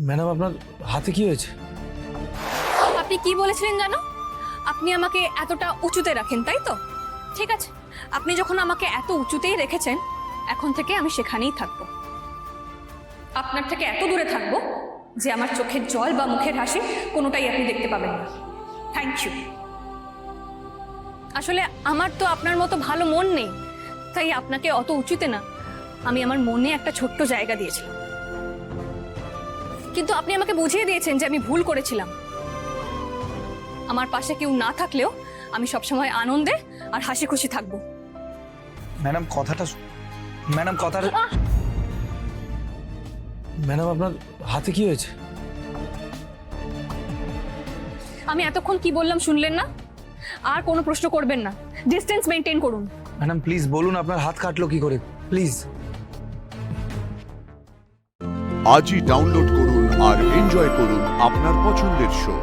Madam আপনার হাতে কি হয়েছে? আপনি কি বলেছিলেন জানো? আপনি আমাকে এতটা উঁচুতে রাখেন, তাই তো? ঠিক আছে, আপনি যখন আমাকে এত উঁচুতেই রেখেছেন, এখন থেকে আমি সেখানেই থাকবো। আপনার থেকে এত দূরে থাকবো যে আমার চোখের জল বা মুখের হাসি কোনোটাই আপনি দেখতে পাবেন না। Thank you. আসলে আমার তো আপনার মতো ভালো মন নেই, তাই আপনাকে অত উঁচুতে না, আমি আমার মনে একটা ছোট্ট জায়গা দিয়েছিলাম। কিন্তু আপনি আমাকে বুঝিয়ে দিয়েছেন যে আমি ভুল করেছিলাম। আমার পাশে কেউ না থাকলেও আমি সবসময় আনন্দে আর হাসি খুশি থাকবো। ম্যাডাম ম্যাডাম আপনার হাতে কি হয়েছে? আমি এতক্ষণ কি বললাম শুনলেন না? আর কোনো প্রশ্ন করবেন না, ডিস্টেন্স মেনটেন করুন। ম্যাডাম প্লিজ বলুন আপনার হাত কাটলো কি করে, প্লিজ। আজই ডাউনলোড করুন আর এনজয় করুন আপনার পছন্দের শো।